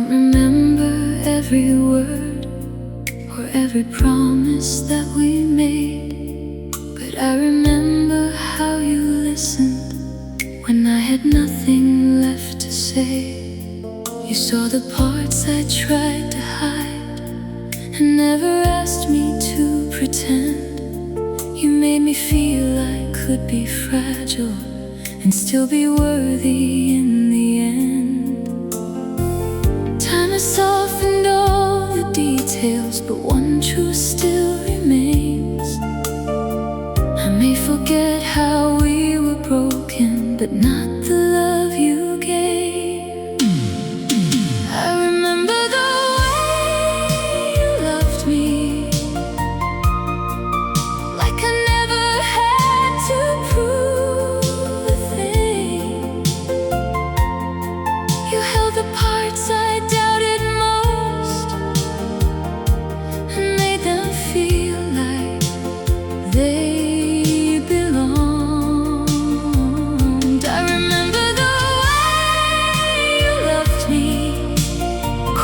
remember every word or every promise that we made, but I remember how you listened when I had nothing left to say. You saw the parts I tried to hide and never asked me to pretend. You made me feel I could be fragile and still be worthy in the end. Time has softened all the details, but one truth still remains. I may forget how we were broken, but not the love you gave. I remember the way you loved me, like I never had to prove a thing. You held the parts I doubted most and made them feel like they belonged. I remember the way you loved me,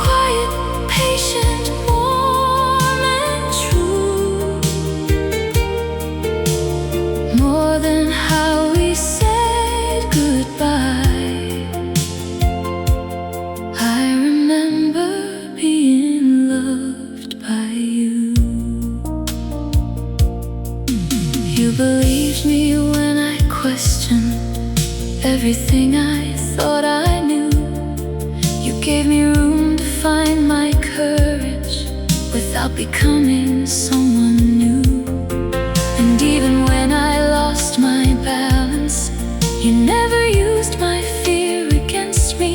quiet, patient, warm and true, more than how we said goodbye. I remember being loved by you. You believed me when I questioned everything I thought I knew. You gave me room to find my courage without becoming someone new. And even when I lost my balance, you never used my fear against me.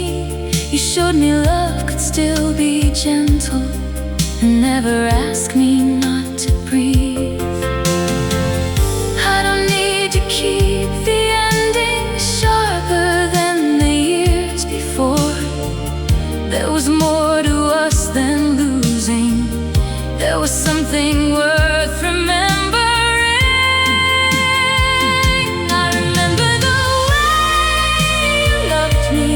You showed me love could still be gentle and never ask me not to breathe. I don't need to keep the ending sharper than the years before. There was more to us than losing. There was something worth remembering. I remember the way you loved me,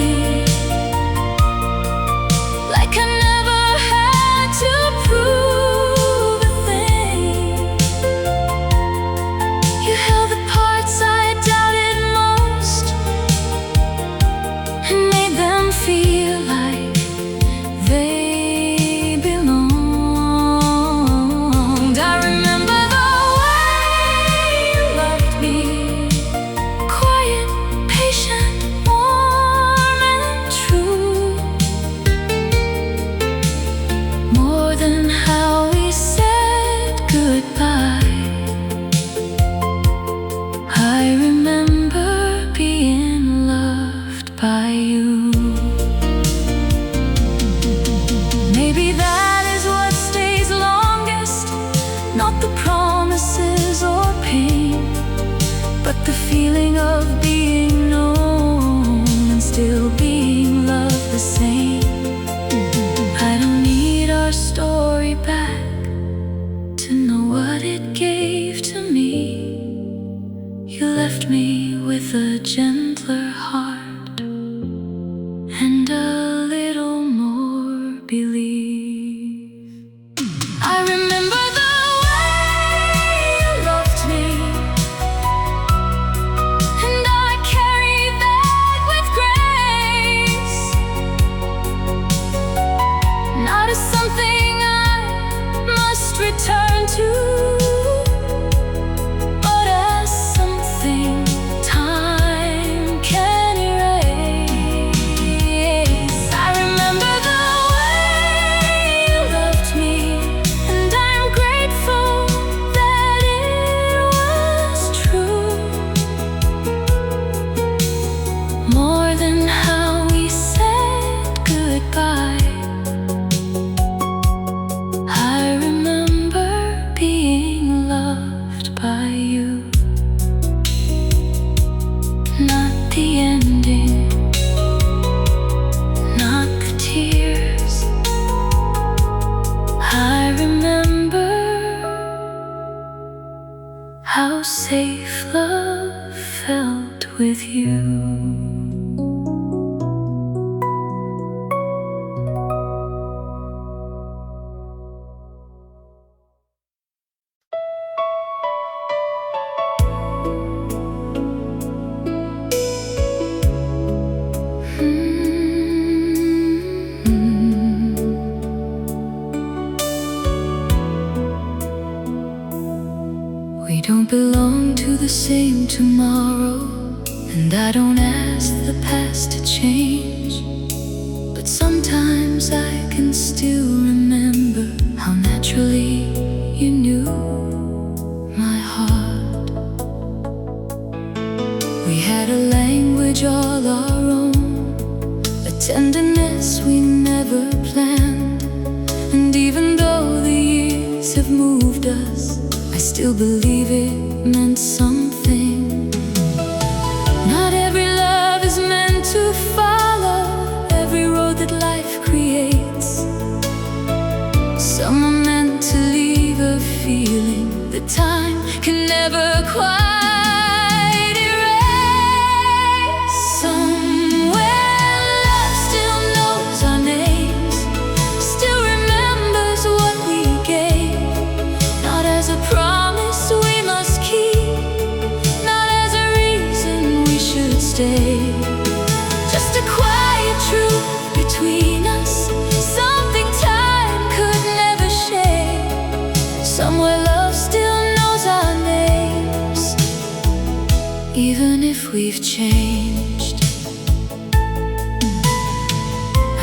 like I never had to prove a thing. You held the parts I doubted most and made them feel like they belonged. I remember the way you loved me, quiet, patient, warm and true, more than how we said goodbye. I remember being loved by you. Maybe that is what stays longest, not the promises or pain, but the feeling of being known and still being loved the same. I don't need our story back to know what it gave to me. You left me with a gentler heart and a little more belief. I remember the way you loved me, and I carry that with grace, not as something I must return to, but as something time can erase. I remember the way you loved me, and I'm grateful that it was true, more than how we said goodbye. I remember being loved by you, not the ending, not the tears. I remember how safe love felt with you. does. I still believe it meant something. Not every love is meant to follow every road that life creates. Some are meant to leave a feeling that time can never quite erase. Somewhere love still knows our names, still remembers what we gave. Not as a promise we must keep, not as a reason we should stay. Just a quiet truth between us, something time could never share. Somewhere love still knows our names, even if we've changed.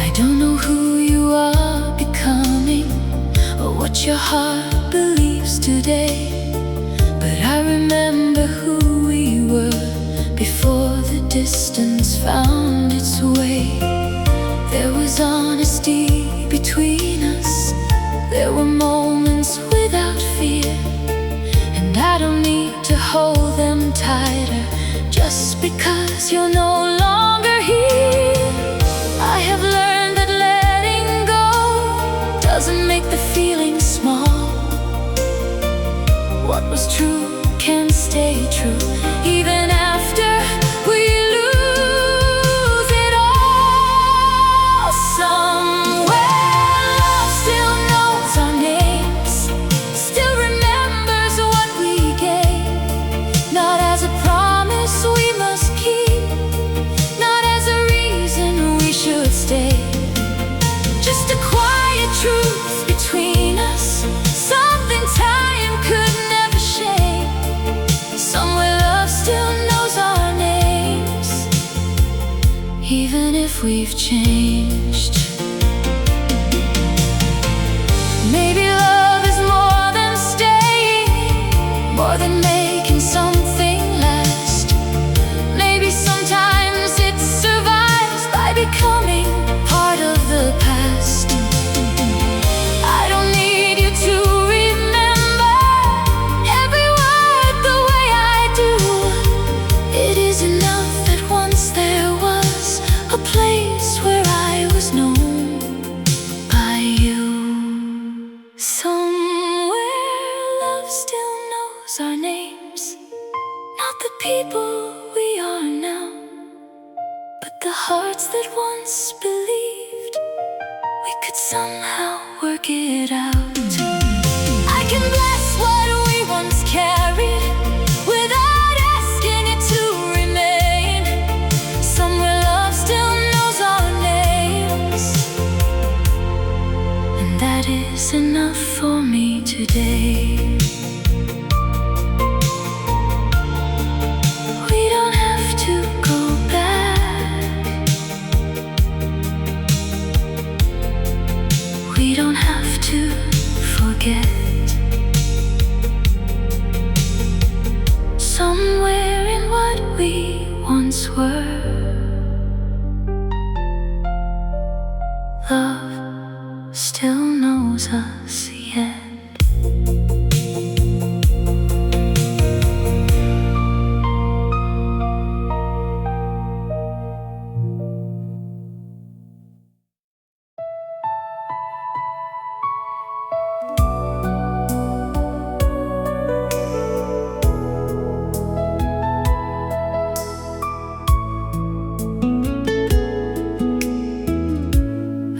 I don't know who you are becoming, or what your heart believes today, but I remember who we were before the distance found its way. There was honesty between us, there were moments without fear, and I don't need to hold them tighter just because you're no longer here. I have learned that letting go doesn't make the feeling small. What was true can stay true even after we lose it all. Somewhere love still knows our names, still remembers what we gave. Not as a promise we must keep, not as a reason we should stay. Just a quiet truth between us, something time could never shake. Somewhere love still knows our names, even if we've changed. Maybe love is more than staying, more than making something last. Maybe sometimes it survives by becoming part of the past. I don't need you to remember every word the way I do. It is enough that once there was a place where I was known by you. Somewhere love still knows our names, not the people we are now, but the hearts that once believed we could somehow work it out. I can bless what we once carried without asking it to remain. Somewhere love still knows our names, and that is enough for me today. We don't have to go back, we don't have to forget. Somewhere in what we once were, love still knows us yet.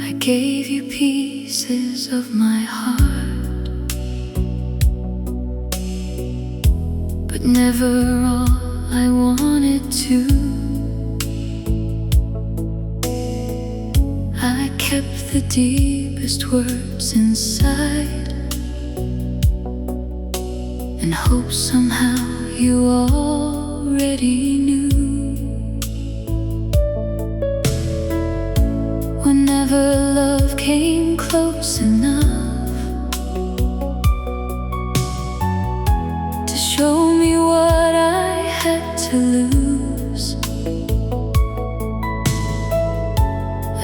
I gave you pieces of my heart, but never all I wanted to. I kept the deepest words inside and hoped somehow you already knew. Whenever love came close enough to show me what I had to lose,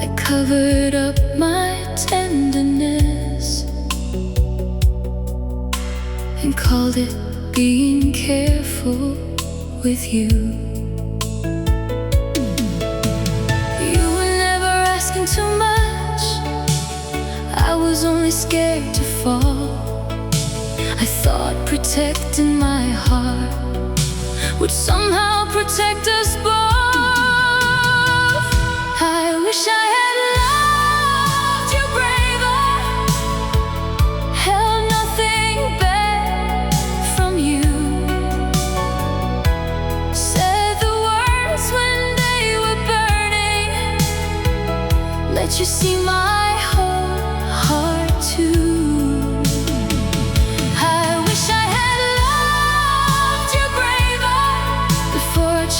I covered up my tenderness called it being careful with you. You were never asking too much, I was only scared to fall. I thought protecting my heart would somehow protect us both. I wish I had loved you braver, held nothing back from you, said the words when they were burning, let you see my whole heart too.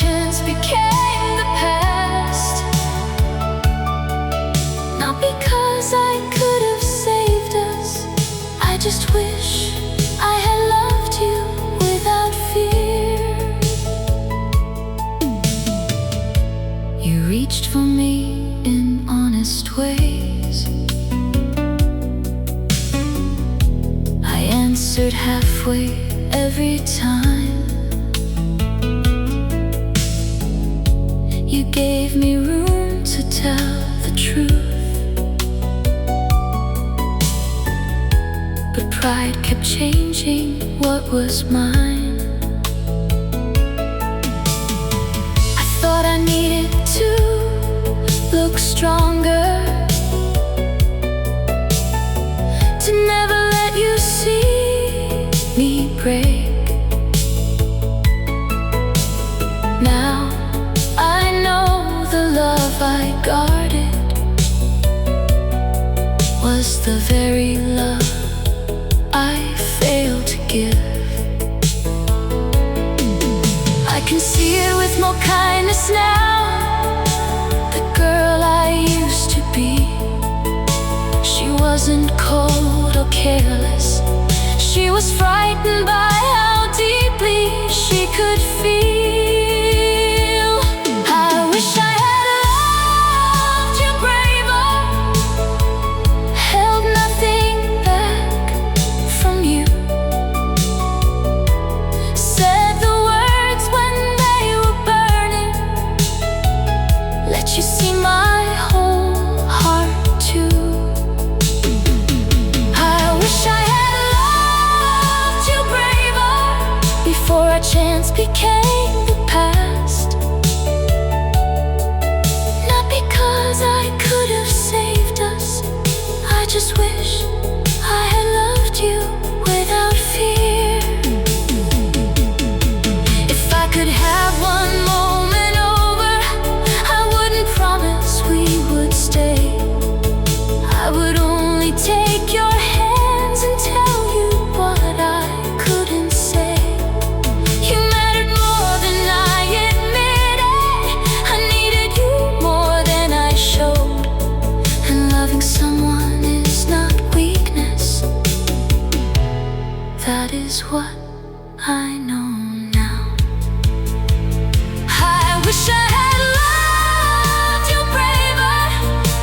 Chance became the past, not because I could have saved us. I just wish I had loved you without fear. You reached for me in honest ways, I answered halfway every time. You gave me room to tell the truth, but pride kept changing what was mine. I thought I needed to look stronger, to never let you see me break. Now I know the love I guarded was the very love I failed to give. I can see it with more kindness now, the girl I used to be. She wasn't cold or careless, she was frightened by how deeply she could feel. You see my whole heart too. I wish I had loved you braver before our chance became the past, not because I could have saved us. I just wish I had loved you without fear. If I could have one moment over, I wouldn't promise we would stay. I would only take your hands and tell you what I couldn't say. You mattered more than I admitted, I needed you more than I showed. And loving someone is not weakness, that is what I know now. I wish I had loved you braver,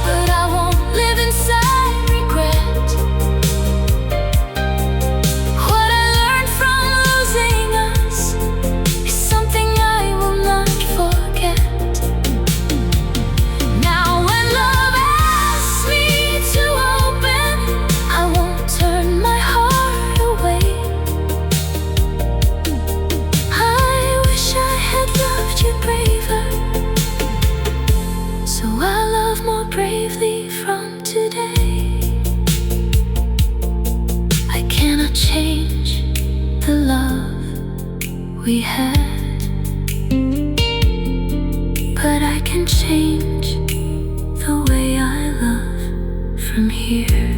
but I won't live inside regret. What I learned from losing us is something I will not forget. Now when love asks me to open, I won't turn my heart away. I wish I had loved you braver, so I love more bravely from today. I cannot change the love we had, but I can change the way I love from here.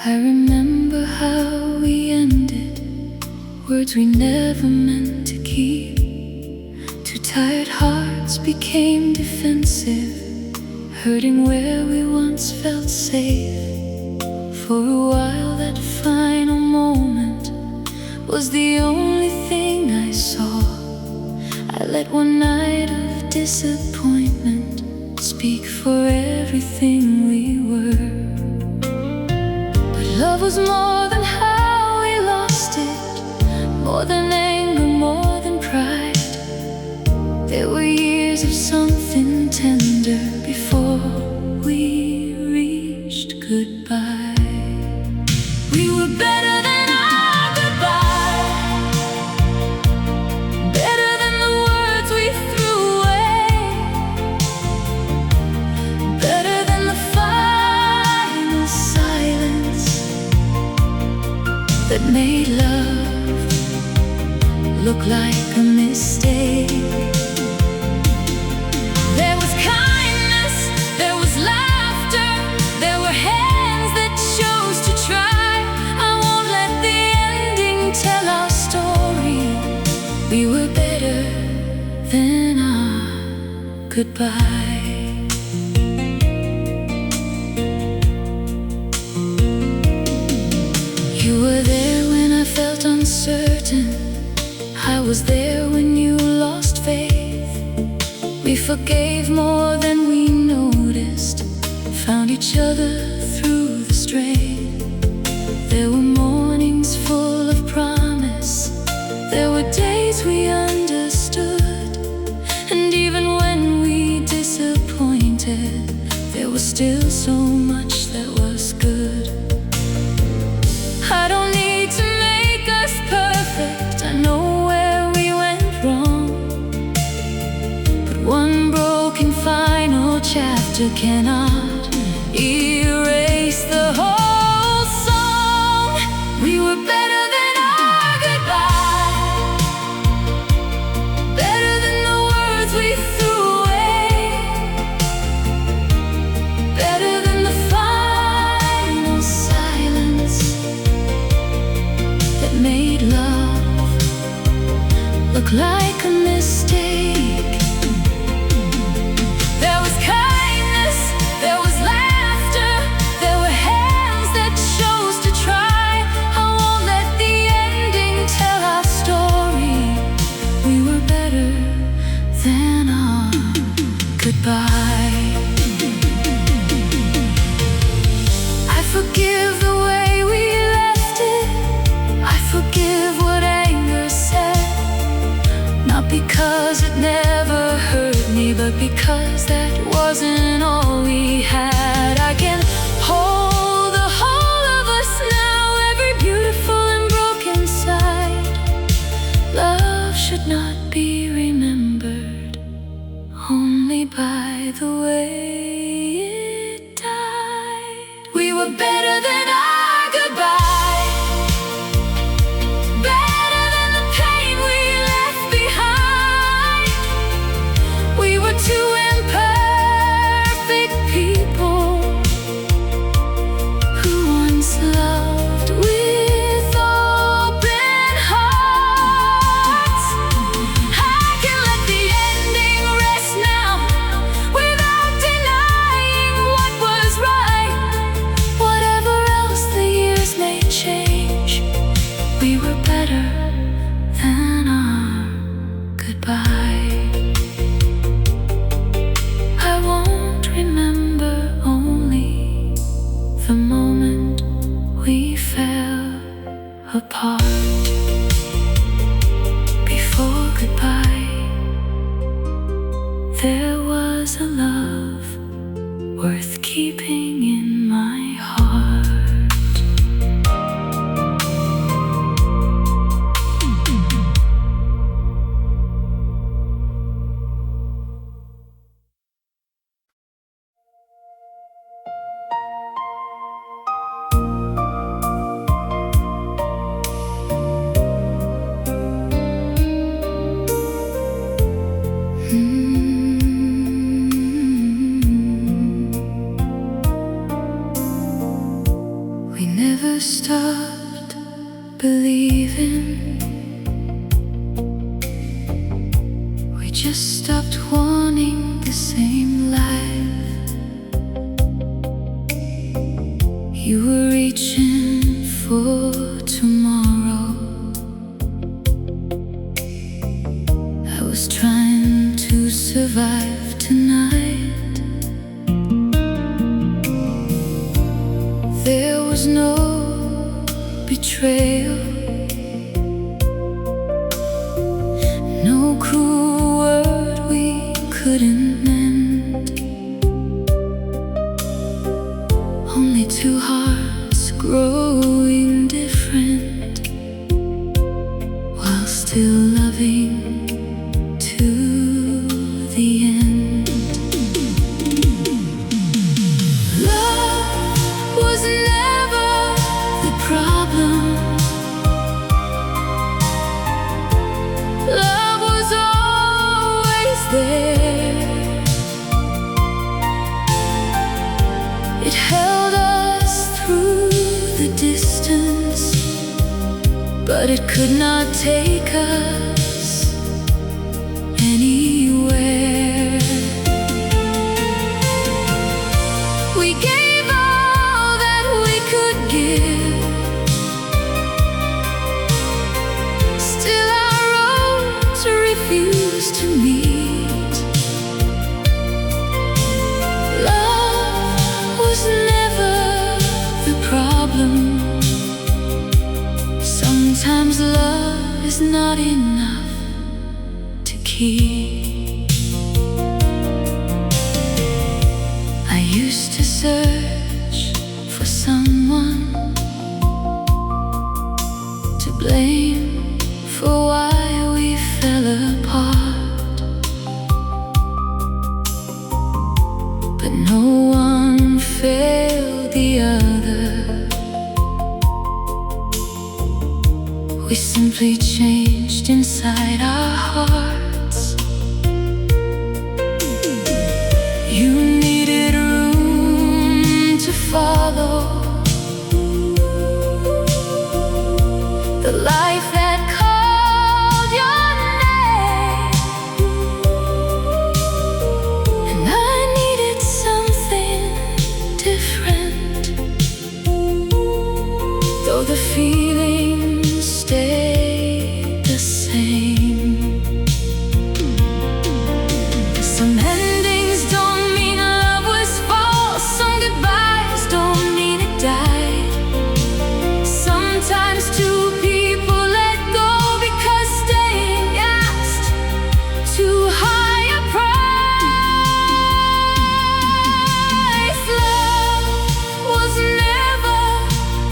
I remember how we ended, words we never meant to keep. Too Tired hearts became defensive, hurting where we once felt safe. For a while that final moment was the only thing I saw. I let one night of disappointment speak for everything we were. But love was more than how we lost it, more than anger, more than pride. There were years of something tender before we reached goodbye. We were better than our goodbye, better than the words we threw away, better than the final silence that made love look like a mistake. There was kindness, there was laughter, there were hands that chose to try. I won't let the ending tell our story. We were better than our goodbye. You were there when I felt uncertain. I was there when you lost faith. We forgave more than we noticed, found each other through the strain. There were mornings full of promise, there were days we understood. And even when we disappointed, there was still so much that was good. I don't need to make us perfect, I know where we went wrong. But one broken final chapter cannot erase the whole song. We were better than our goodbye, better than the words we threw away, better than the final silence that made love look like a mistake. There was kindness, there was laughter, there were hands that chose to try. I won't let the ending tell our story. We were better than our goodbye. I forgive the way we left it, I forgive what anger said. Not because it never hurt me, but because that wasn't all we had. I can hold the whole of us now, every beautiful and broken side. Love should not be remembered only by the way it died. We were better than our goodbye, better than the pain we left behind. We were two imperfect people who once loved with open hearts. I can let the ending rest now, without denying what was right. Whatever else the years may change, we were better than our goodbye. I won't remember only the moment we fell apart. Before goodbye, there was a love worth keeping in my heart. We never stopped believing, we just stopped wanting the same life. You were reaching for tomorrow. I was trying to survive tonight. There was no betrayal, no cruel word we couldn't mend. Only two hearts growing different, while still loving to the end. Love was never the problem. Love was always there. It held us through the distance, but it could not take us anywhere. We gave all that we could give. Still our roads refused to meet. Love was never the problem. Sometimes love is not enough to keep. I used to search for someone to blame for why we fell apart, but no one failed the other. We simply changed inside our hearts. You needed room to follow the life that called your name, and I needed something different, though the feeling stayed the same. Some endings don't mean love was false. Some goodbyes don't mean it died. Sometimes two people let go because staying asked too high a price. Love was never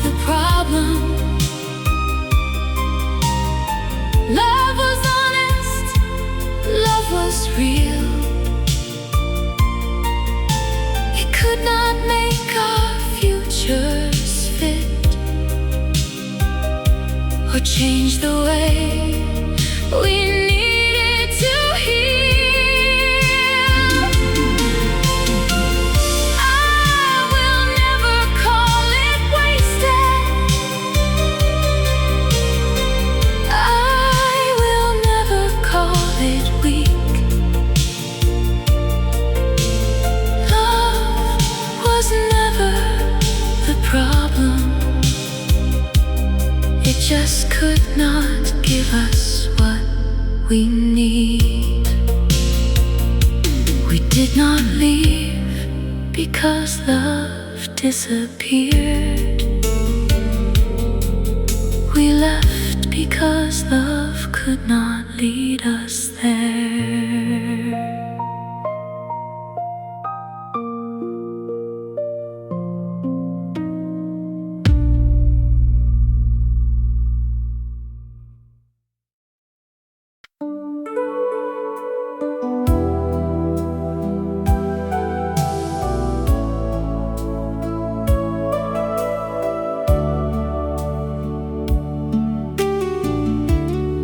the problem. Love was honest, love was real. It could not make our futures fit, or change the way we needed to heal. I will never call it wasted. I will never call it weak. Love was never the problem. It just could not give us what we need. We did not leave because love disappeared. We left because love could not lead us there.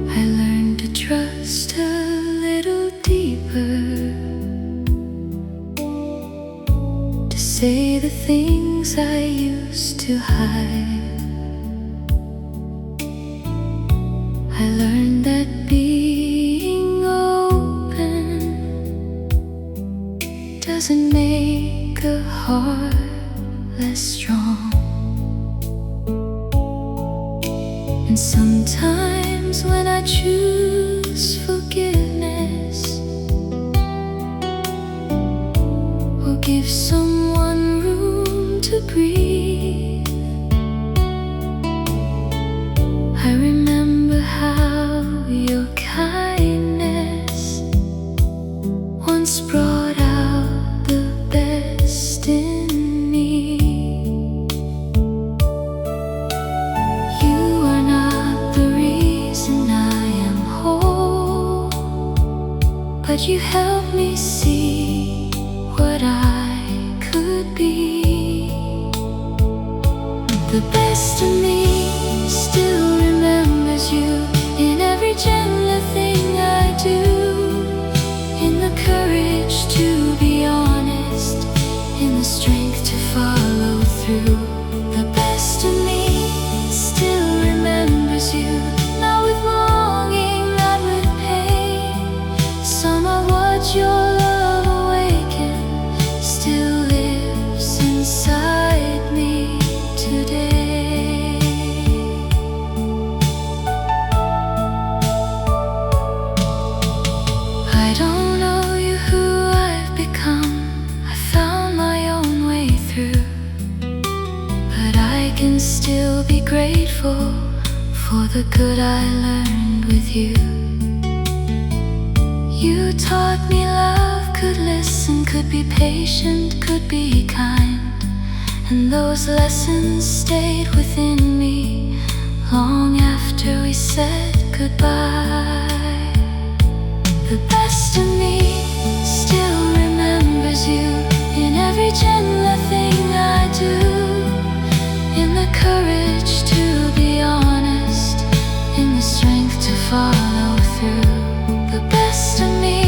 I learned to trust a little deeper, to say the things I used to hide. I learned that being open doesn't make a heart less strong. And sometimes when I choose forgiveness or give someone room to breathe, I remember how your kindness once brought out the best in me. You are not the reason I am whole, but you help me see what I could be. The best of me still remembers you in every gentler thing I do, in the courage to be honest, in the strength to follow through. The best of me still remembers you, not with longing, not with pain. Some of what your love awakened still lives inside me today. I don't know you who I've become, I found my own way through, but I can still be grateful for the good I learned with you. You taught me love could listen, could be patient, could be kind, and those lessons stayed within me long after we said goodbye. The best of me still remembers you in every gentler thing I do, in the courage to be honest, in the strength to follow through. The best of me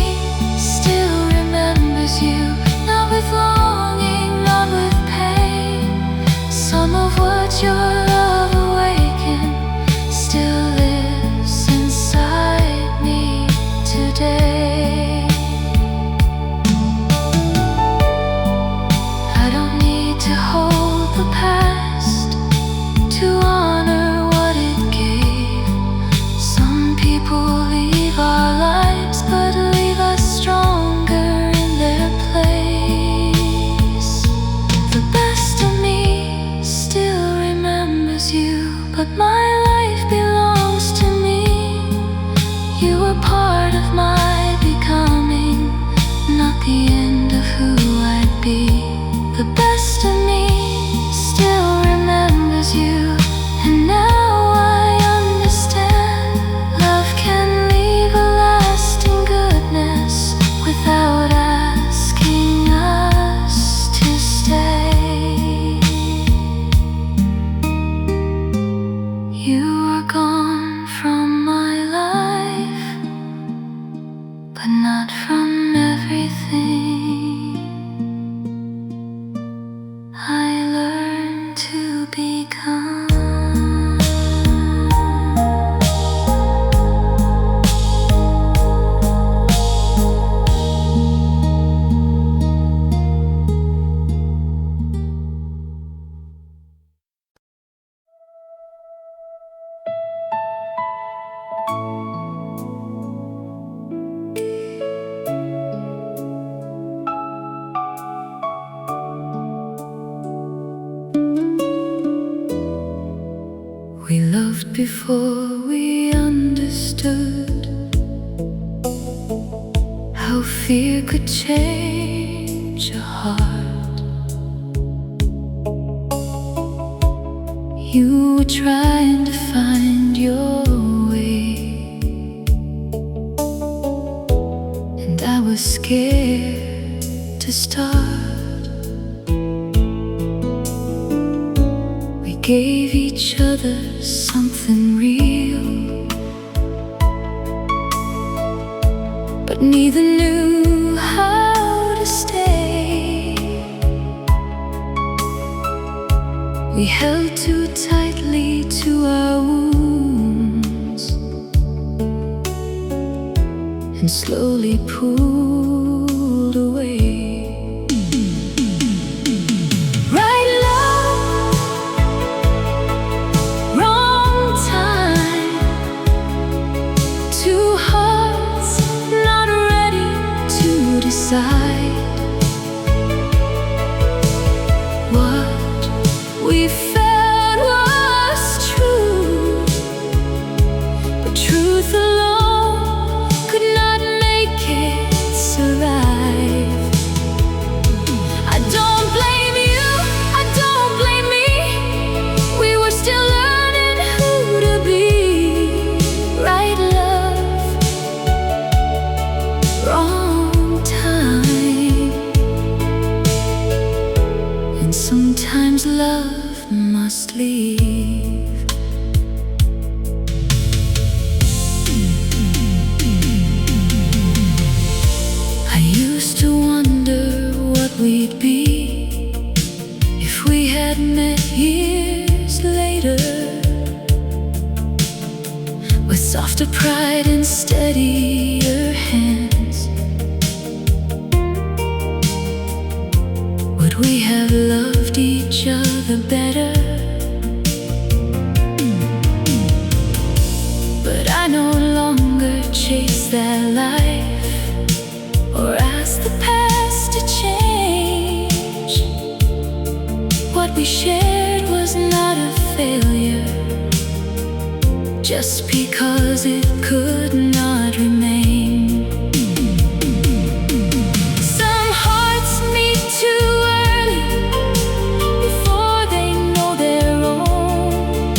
still remembers you, not with longing, not with pain. Some of what your love awakened still lives inside me today. I don't need to hold the past to honor what it gave. Some people leave our lives but leave us stronger in their place. The best of me still remembers you, but my life belongs to me. You were part of my becoming, not the end of who I'd be. The best of me still remembers you, and now I understand love can leave a lasting goodness without asking us to stay. You were gone from my life, but not from everything. I learned to become. We loved before we understood how fear could change a heart. You were trying to find your way, and I was scared to start. We gave each other something real, but neither knew how to stay. We held too tightly to our wounds and slowly pulled away. truth alone could not make it survive. I don't blame you, I don't blame me. We were still learning who to be. Right love, wrong time. And sometimes love must leave. I used to wonder what we'd be if we had met years later, with softer pride and steadier hands. Would we have loved each other better? But I no longer chase that life or ask the past to change. What we shared was not a failure just because it could not remain. Some hearts meet too early before they know their own.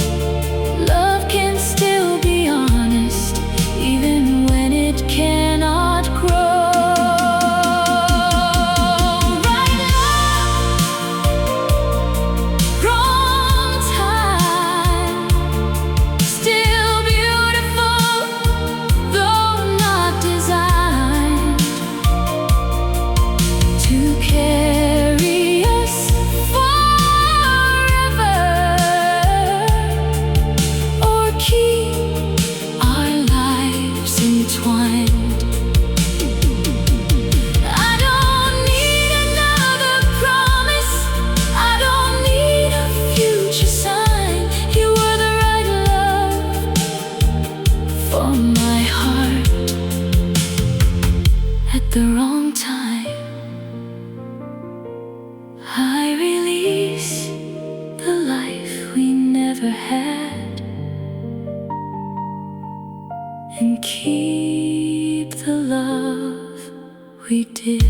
Love can still be honest even when it cannot grow. Right love, wrong time. Still beautiful, though not designed to carry us forever, or keep our lives entwined. I don't need another promise, I don't need a future sign. You were the right love for my heart at the wrong time. I release the life we never had and keep the love we did.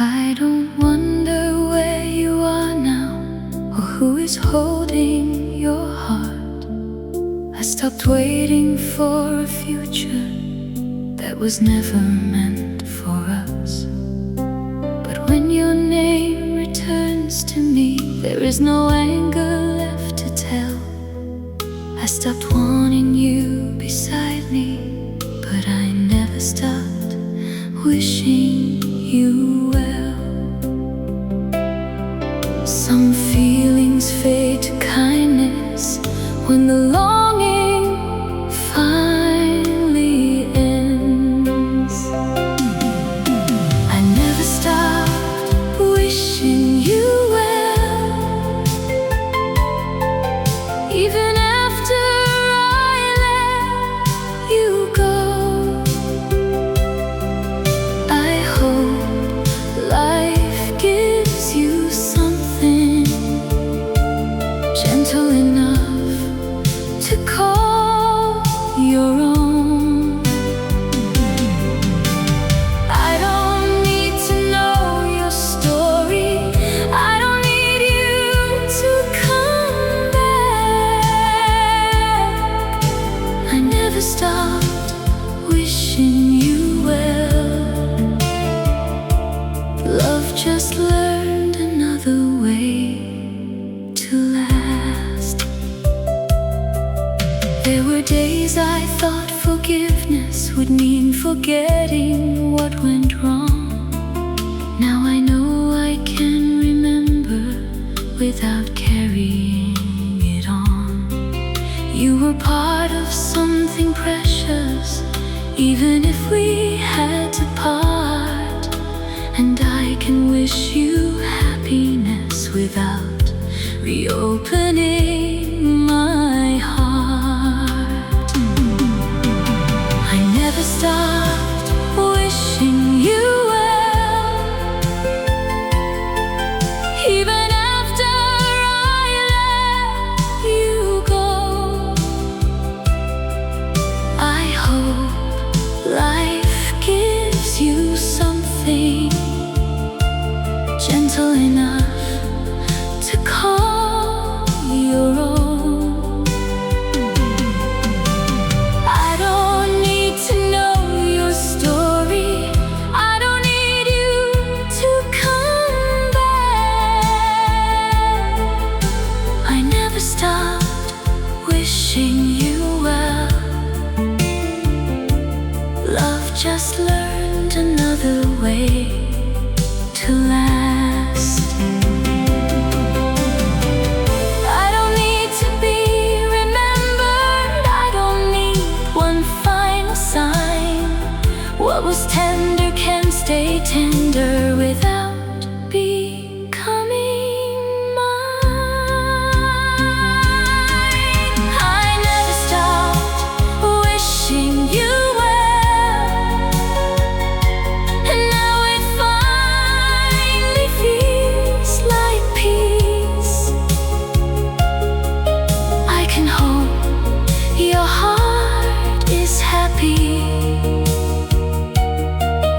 I don't wonder where you are now, or who is holding your heart. I stopped waiting for a future that was never meant for us. But when your name returns to me, there is no anger left to tell. I stopped wanting you beside me, but I never stopped wishing you well. Some feelings fade to kindness when the longing finally ends. I never stopped wishing you well, even after I let you go. I hope life gives you something gentle enough to call your own. I don't need to know your story, I don't need you to come back. I never stopped wishing you well. Love just learned another way to last. There were days I thought forgiveness would mean forgetting what went wrong. Now I know I can remember without carrying it on. You were part of something precious even if we had to part. And I can wish you happiness without reopening my heart. I never stopped wishing you well, even after I let you go. I hope life gives you something gentle enough to call your own. I don't need to know your story. I don't need you to come back. I never stopped wishing you well. Love just learned another way to last. I don't need to be remembered. I don't need one final sign. What was tender can stay tender without becoming mine. I never stopped wishing you well, and now it finally feels like peace. I can hope your heart is happy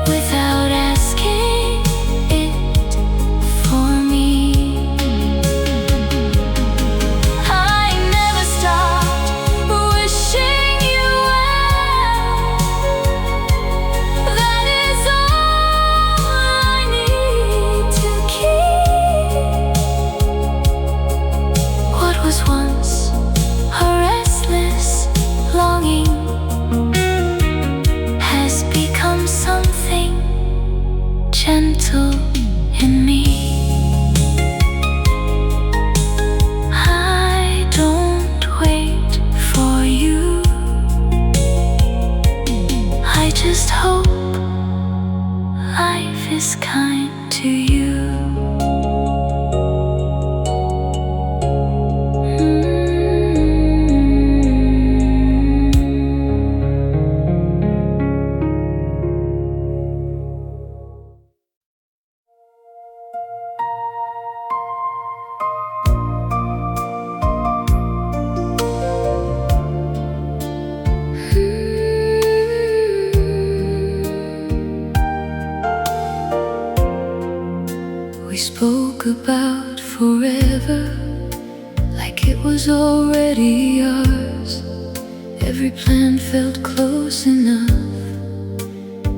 without asking it for me. I never stopped wishing you well. That is all I need to keep what was once a restless longing has become something gentle in me. I don't wait for you. I just hope life is kind to you. We spoke about forever like it was already ours. Every plan felt close enough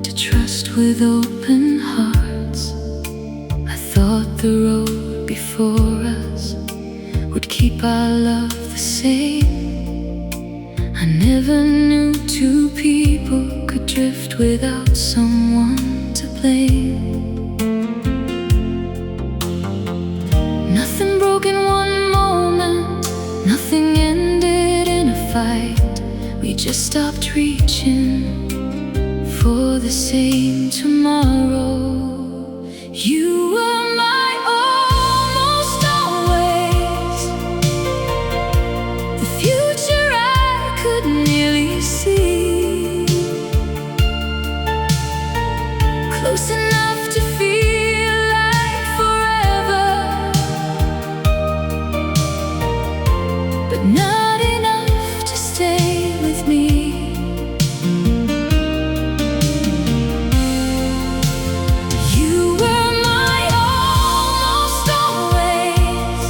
to trust with open hearts. I thought the road before us would keep our love the same. I never knew two people could drift without someone to blame. Nothing broke in one moment, nothing ended in a fight. We just stopped reaching for the same tomorrow. You were my almost always, the future I could nearly see, close enough to feel like forever, but not enough to stay with me. You were my almost always,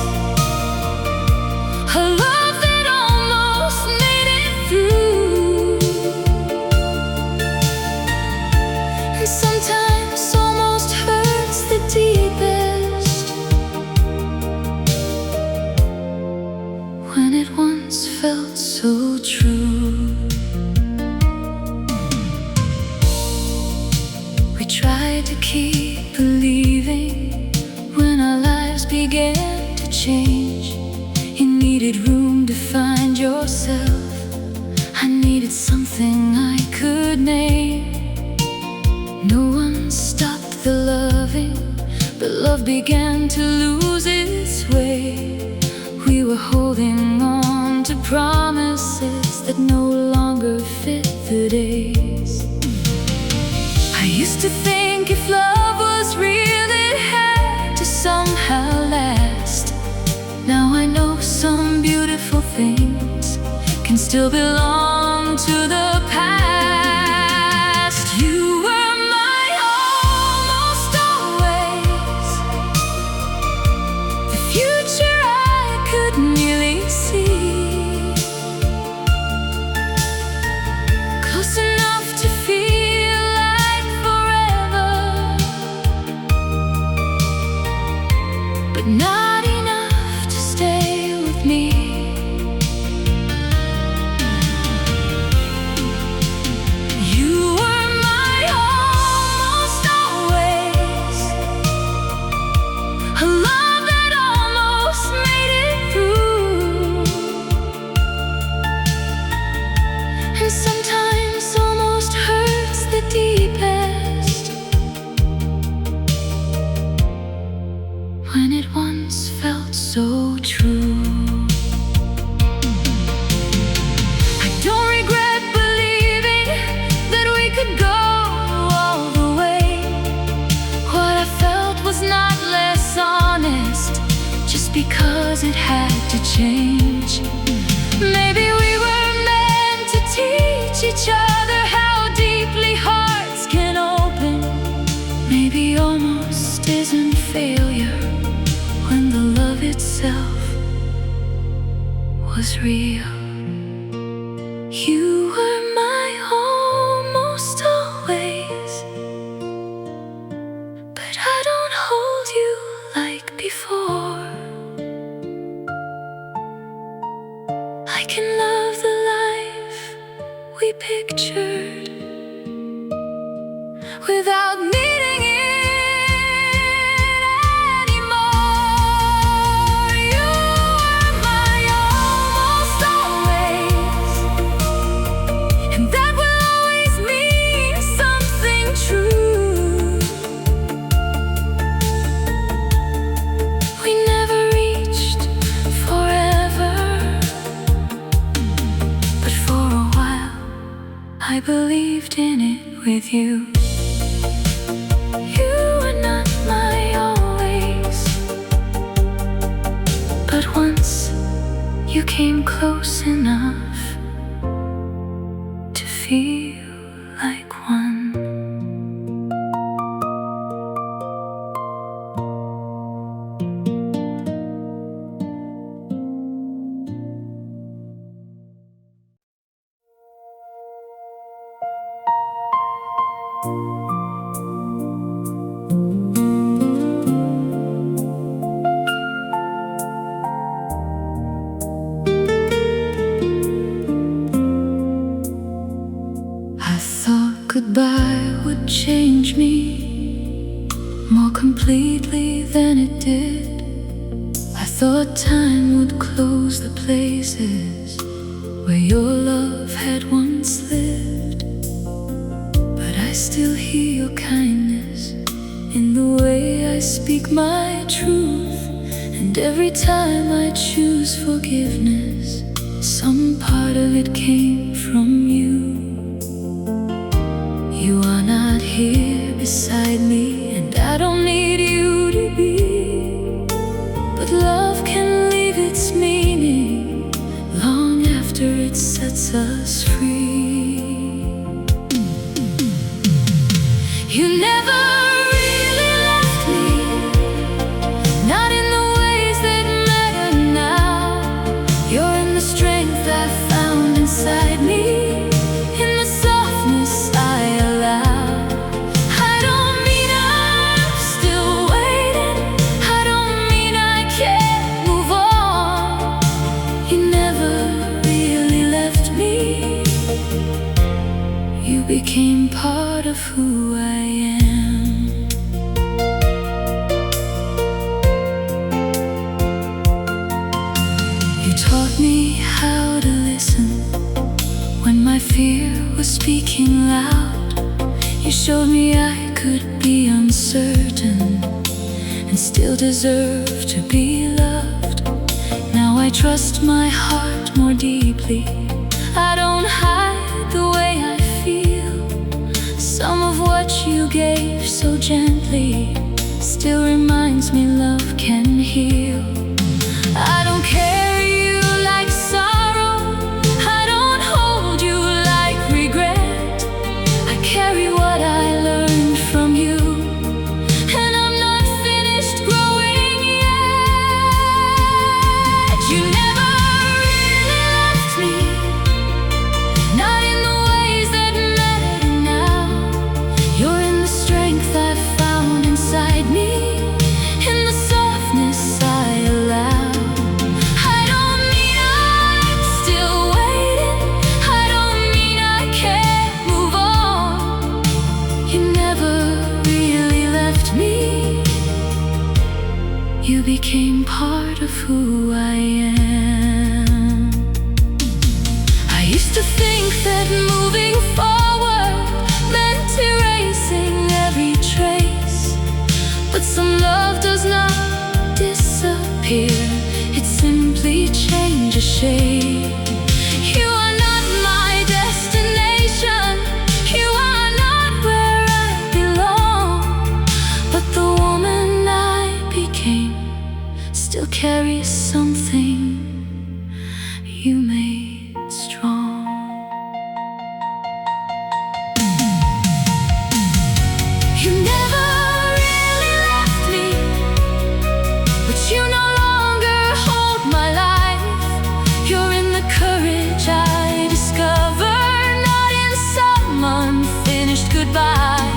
a love that almost made it through. And sometimes almost hurts the deepest, when it once felt so true. We tried to keep believing when our lives began to change. You needed room to find yourself. I needed something I could good name. No one stopped the loving, but love began to lose its way. We were holding on to promises that no longer fit the days. I used to think if love was real, it had to somehow last. Now I know some beautiful things can still belong to the past. You were my almost always, the future I could nearly see, close enough to feel like forever, but not enough to stay with me. A love that almost made it through, and sometimes almost hurts the deepest, when it once felt so true. I don't regret believing that we could go all the way. What I felt was not less honest just because it had to change. Maybe we were meant to teach each other how deeply hearts can open. Maybe almost isn't failure when the love itself was real. You were my almost always, but I don't hold you like before. I can love the life we pictured without needing it anymore. You were my almost always, and that will always mean something true. We never reached forever, but for a while I believed in it with you. You were not my always, but once you came close enough to feel like one. I thought goodbye would change me more completely than it did. I thought time would close the places where your love had once lived. But I still hear your kindness in the way I speak my truth. And every time I choose forgiveness, some part of it came from you. You are not here beside me, and I don't need you to be. But love can leave its meaning long after it sets us free. You never really left me, not in the ways that matter now. You're in the strength I found inside me, in the softness I allow. I don't mean I'm still waiting, I don't mean I can't move on. You never really left me, you became part of who I am. You taught me how to listen when my fear was were speaking loud. You showed me I could be uncertain and still deserve to be loved. Now I trust my heart more deeply. I don't hide the way I feel. Some of what you gave so gently still reminds me love can heal. I don't carry you like sorrow, I don't hold you like regret. I carry what I learned from you, and I'm not finished growing yet. You never really left me, not in the ways that matter now. You're in the strength I've found inside me, in the softness I allow. I don't mean I'm still waiting, I don't mean I can't move on. You never really left me. You became part of who I am. I used to think that moving forward meant erasing every trace, but some love does not disappear, it simply changes shape. You are not my destination, you are not where I belong, but the woman I became still carries something you made strong. You never really left me, but you no longer hold my life. You're in the courage I discover, not in some unfinished goodbye.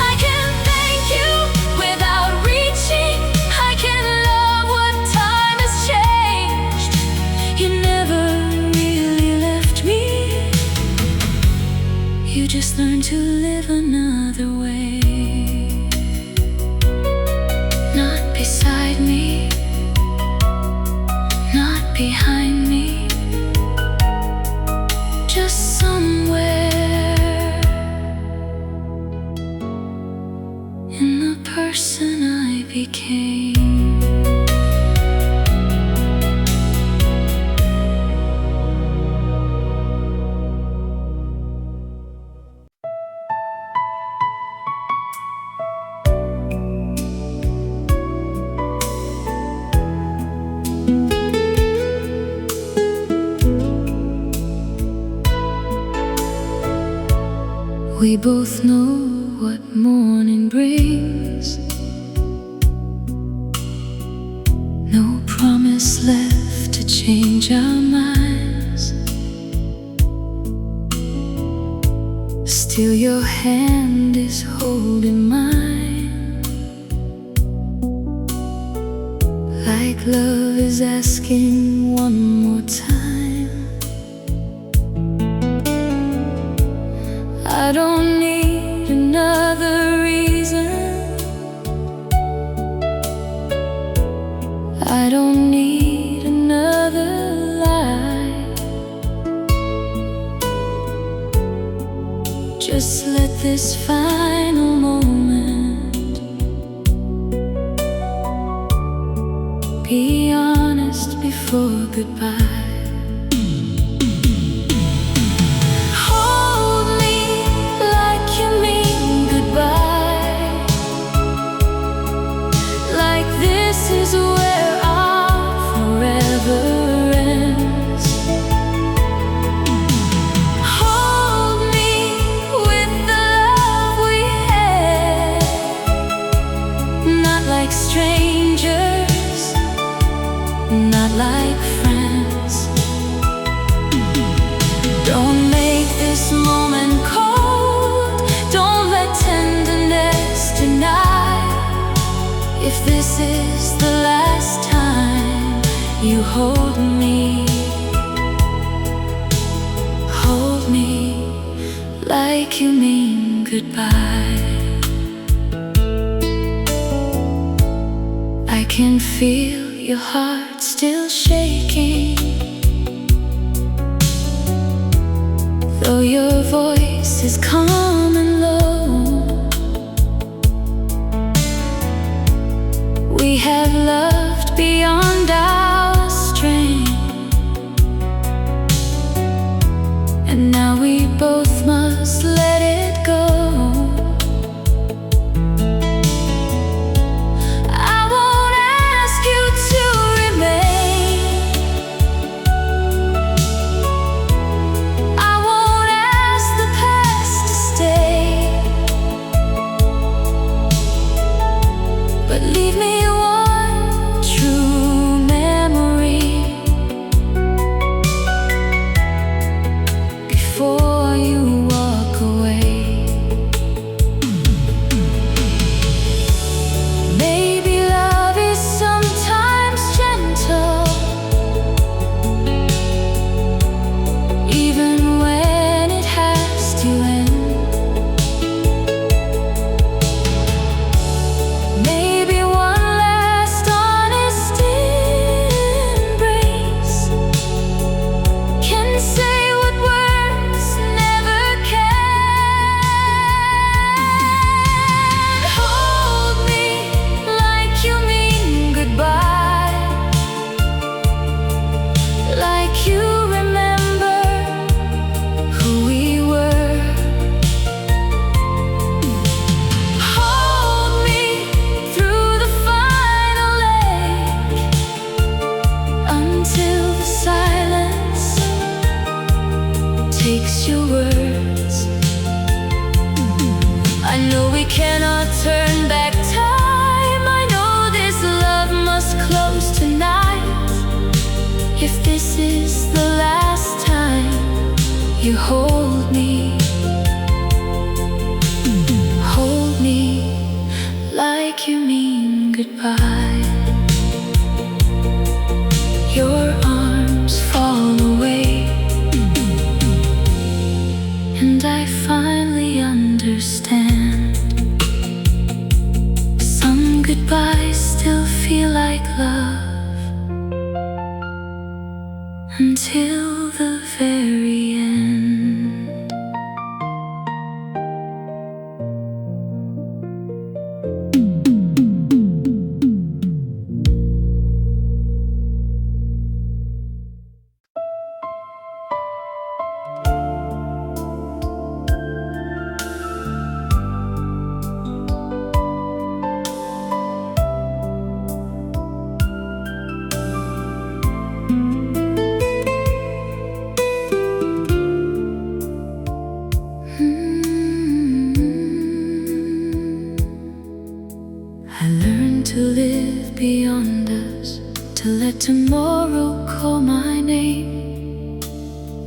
I can thank you without reaching, I can love what time has changed. You never really left me, you just learned to live another way. Not beside me, not behind me, just somewhere in the person I became. We both know what morning brings. No promise left to change our minds. Still your hand is holding mine, like love is asking one more time. I don't need another reason, I don't need another lie. Just let this final moment be honest before goodbye. This is where our forever ends. Hold me with the love we had, not like strangers, not like friends. Don't make this moment cold, don't let tenderness deny. If this is the last time you hold me like you mean goodbye. I can feel your heart still shaking, though your voice is calm and low. We have loved beyond our strength, and now we both must let it go. I won't ask you to remain. I won't ask the past to stay, but leave me one true memory before you walk away. Maybe love is sometimes gentle, even when it has to end. Maybe one last honest embrace can say what words never can. Hold me like you mean goodbye, like you remember who we were. Hold me through the final ache, until the silence takes your words. I know we cannot turn back time. I know this love must close tonight. If this is the last time you hold me like you mean goodbye. Your arms fall away, and I finally understand. Some goodbyes still feel like love until the very end. I learned to live beyond us, to let tomorrow call my name.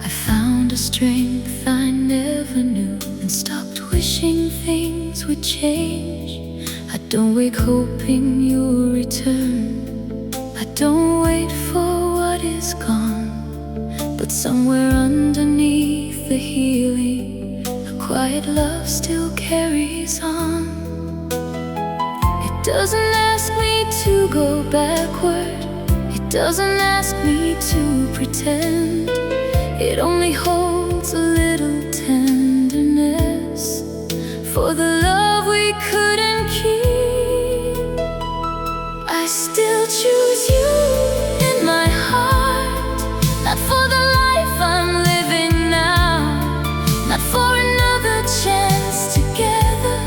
I found a strength I never knew, and stopped wishing things would change. I don't wake hoping you'll return. I don't wait for what is gone, but somewhere underneath the healing, a quiet love still carries on. It doesn't ask me to go backward, it doesn't ask me to pretend. It only holds a little tenderness for the love we couldn't keep. I still choose you in my heart, not for the life I'm living now, not for another chance together,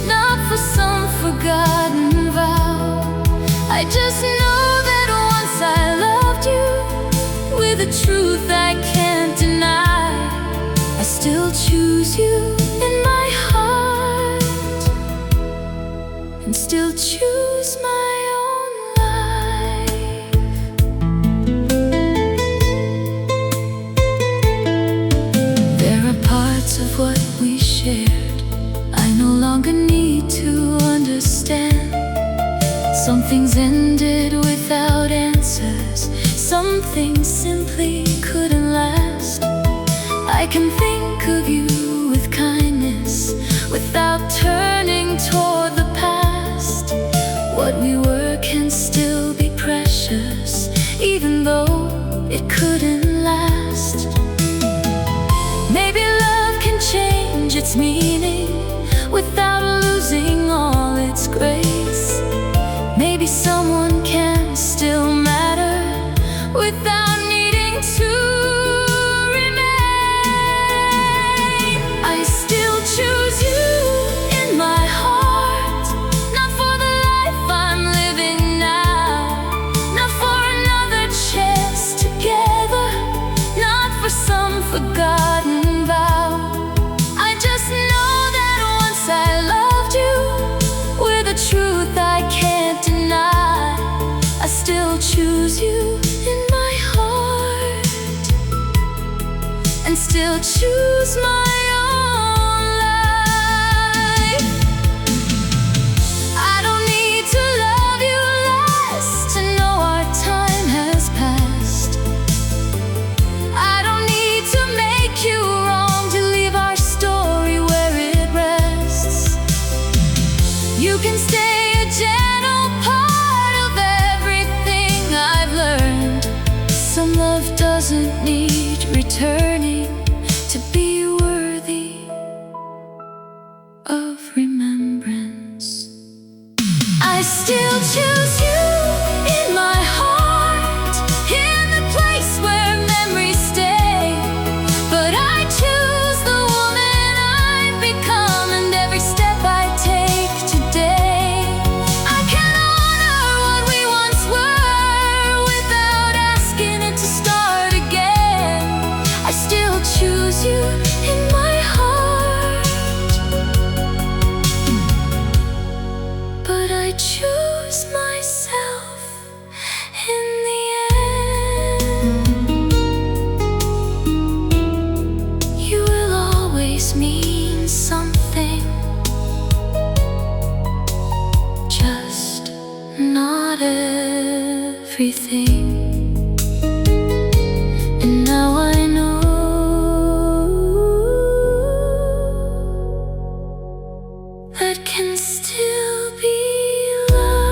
not for some forgotten vow. I just know that once I loved you with a truth I can't deny. I still choose you in my heart, and still choose my own life. There are parts of what we shared I no longer need to understand. Some things ended without answers, some things simply couldn't last. I can think of you with kindness without turning toward the past. What we were can still be precious, even though it couldn't last. Maybe its meaning without losing all its grace. Maybe someone can still matter without needing to remain. I still choose you in my heart, not for the life I'm living now, not for another chance together, not for some forgotten vow. I just know that once I loved you with a truth I can't deny. I still choose you in my heart, and still choose my own life. I don't need to love you less to know our time has passed. I don't need to make you wrong to leave our story where it rests. You can stay a gentle part of everything I've learned. Some love doesn't need returning to be worthy of remembrance. I still choose you in my heart, in the place where memories stay. But I choose the woman I've become, and every step I take today. I can honor what we once were without asking it to start again. I still choose you in my heart, but I choose myself in the end. You will always mean something, just not everything. And now I know that can still be love.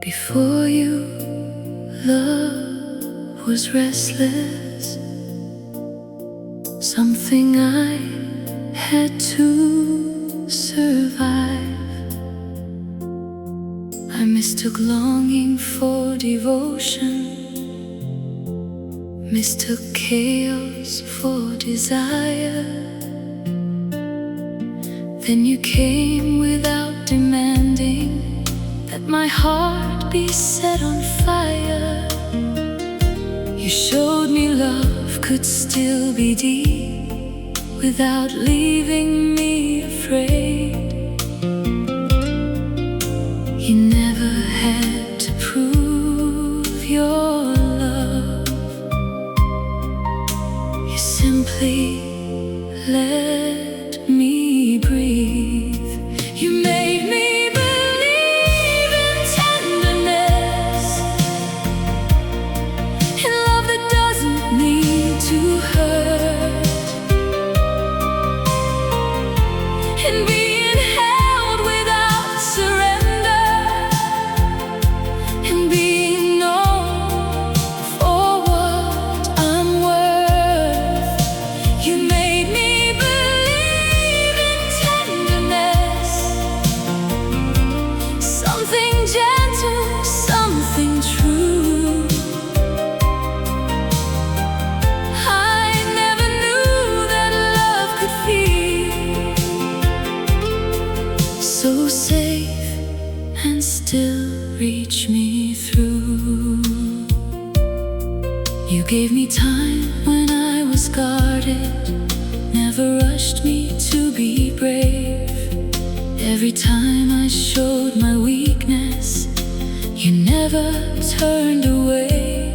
Before you, love was restless, something I had to survive. I mistook longing for devotion, mistook chaos for desire. Then you came without demanding that my heart be set on fire. You showed me love could still be deep without leaving me afraid. You never had to prove your love. You simply let me breathe. You made me and being held without surrender, and being known for what I'm worth. You made me believe in tenderness, something gentle, something true. I never knew that love could feel so safe and still reach me through. You gave me time when I was guarded, never rushed me to be brave. Every time I showed my weakness, you never turned away.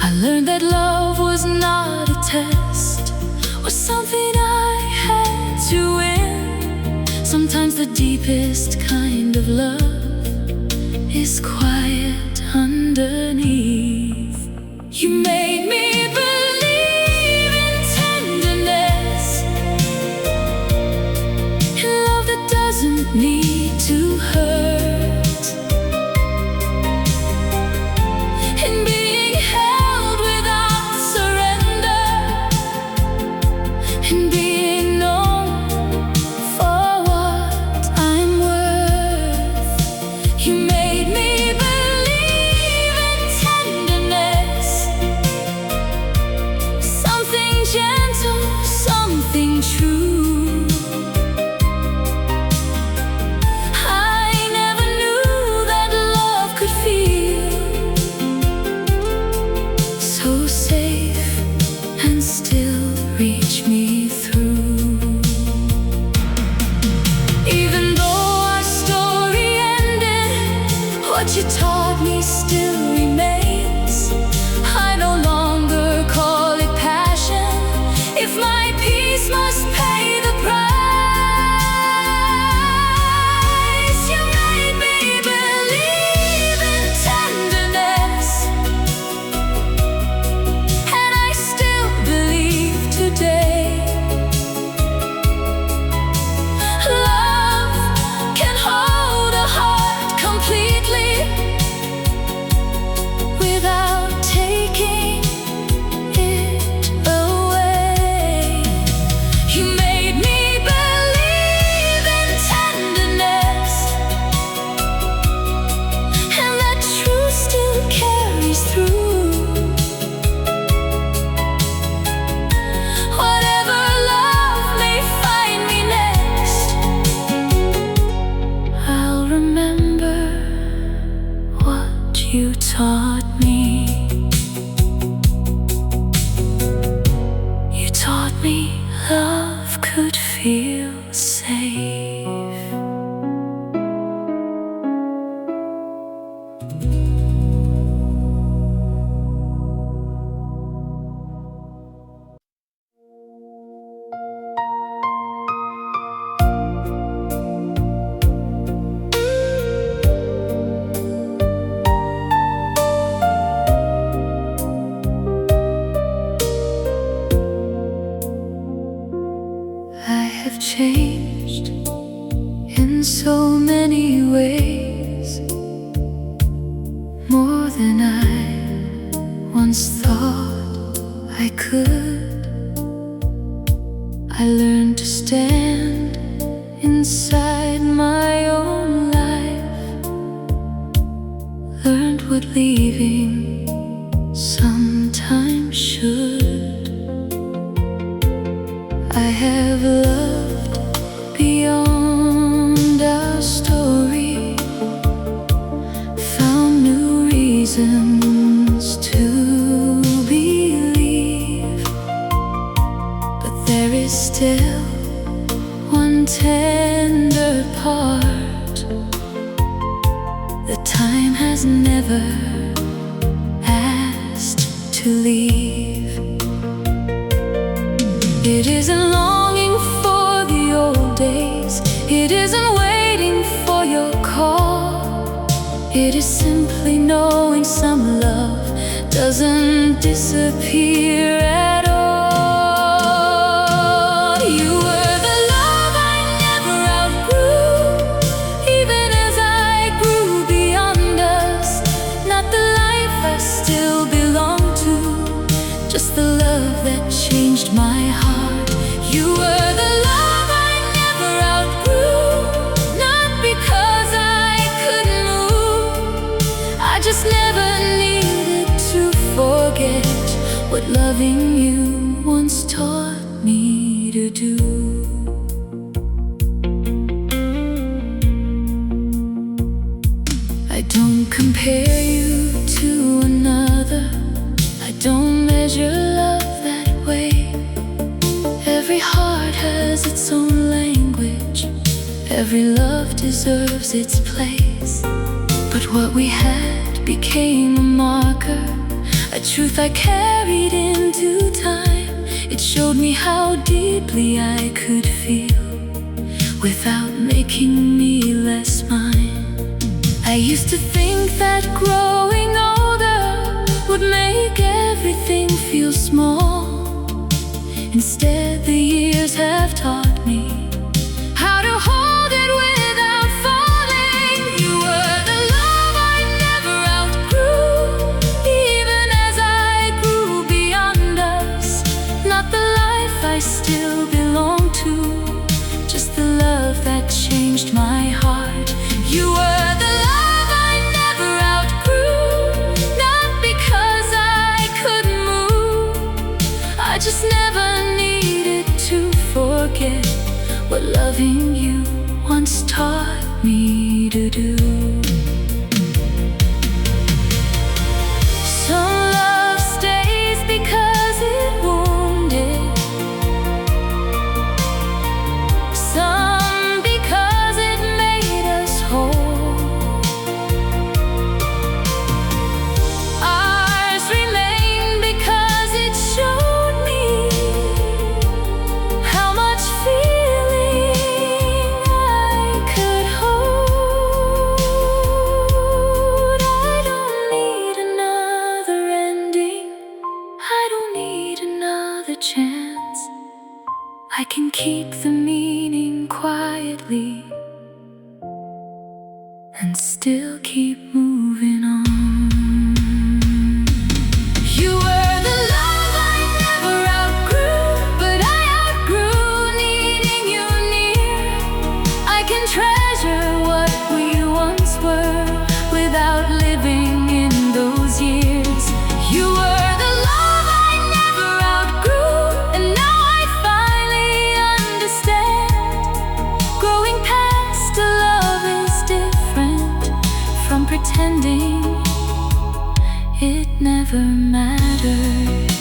I learned that love was not a test, was something I had to win. Sometimes the deepest kind of love is quiet underneath. You made me believe in tenderness, in love that doesn't need to hurt, in being held without surrender, in being known for what I'm worth. You made me believe in tenderness, something gentle, something true. I never knew that love could feel so safe and still reach me through. Even though our story ended, what you taught me still remains. I no longer call it passion if my peace must pay the price. You made me believe in tenderness, and I still believe today. Love can hold a heart completely without taking it away. You made me believe in tenderness, and that truth still carries through. Whatever love may find me next, I'll remember what you taught me. You taught me love could feel safe. I have changed in so many ways, more than I once thought I could. I learned to stand inside my own life, learned what leaving sometimes should. I have loved beyond our story, found new reasons to believe, but there is still one tender part that time has never asked to leave. It isn't longing for the old days, it isn't waiting for your call. It is simply knowing some love doesn't disappear at all. You were the love I never outgrew, even as I grew beyond us. Not the life I still belong to, just the love that changed my heart. You were the love I never outgrew, not because I couldn't move. I just never needed to forget what loving you once taught me to do. I don't compare you to another, I don't measure love that way. Every heart has its own language, every love deserves its place. But what we had became a marker, a truth I carried into time. It showed me how deeply I could feel without making me less mine. I used to think that growing older would make everything feel small. Instead, the years have taught me how to hold it without falling. You were the love I never outgrew, even as I grew beyond us. Not the life I still belong to, just the love that changed my heart. You were the love I never outgrew, not because I couldn't move. I just never needed to forget what loving you once taught me to do. Some love stays because it wounded, some because it made us whole. Ours remained because it showed me how much feeling I could hold. I don't need another ending, I don't need another chance. I can keep the meaning quietly and still keep moving on. You were the love I never outgrew, but I outgrew needing you near. I can treasure what we once were without living in those years. You were the love I never outgrew, and now I finally understand. Growing past a love is different from pretending it never mattered.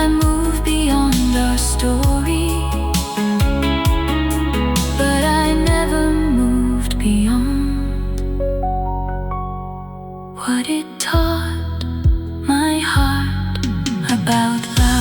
I moved beyond our story, but I never moved beyond what it taught my heart about love.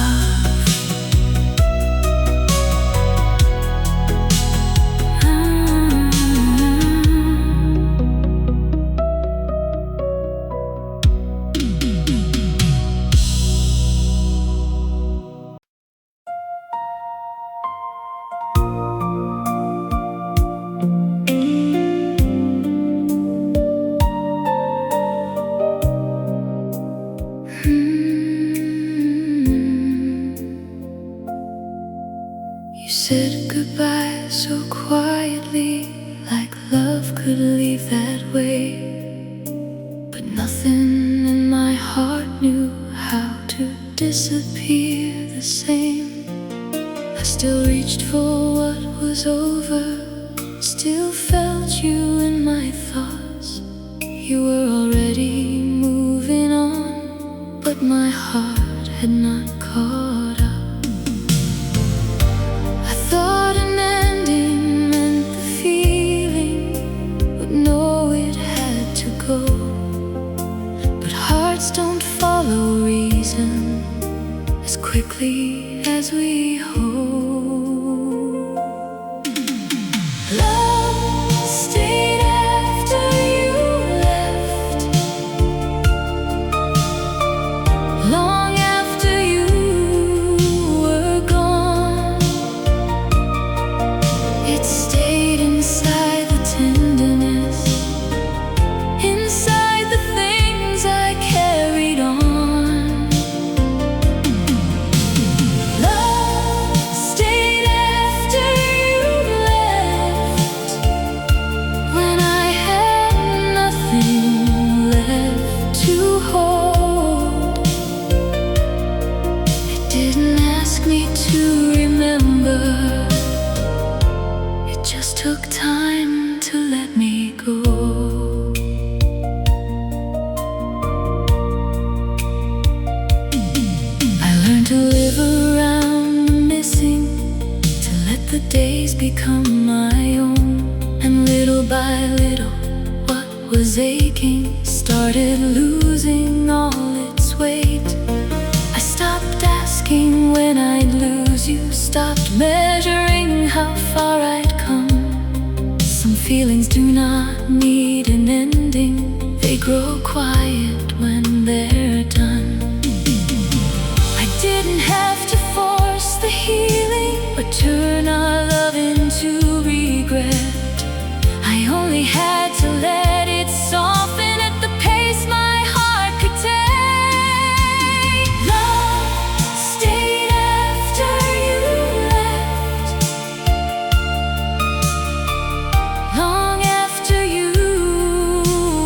You said goodbye so quietly, like love could leave that way. But nothing in my heart knew how to disappear the same. I still reached for what was over, still felt you in my thoughts. You were already moving on, but my heart had not caught up. I thought an ending meant the feeling would know it had to go, but hearts don't follow reason as quickly as we hope. Love stayed after you left, long after you were gone. It stayed inside the tenderness, inside the things I carried on. Love stayed after you left, when I had nothing left to hold. It didn't ask me to remember, it just took time to let me go. I learned to live around the missing, to let the days become my own. And little by little, what was aching started losing all its weight. I stopped asking when I'd lose you stopped measuring how far I'd come. Some feelings do not need an ending, they grow quiet when they're done. I didn't have to force the healing or turn our love into regret. I only had to let it soften at the pace my heart could take. Love stayed after you left, long after you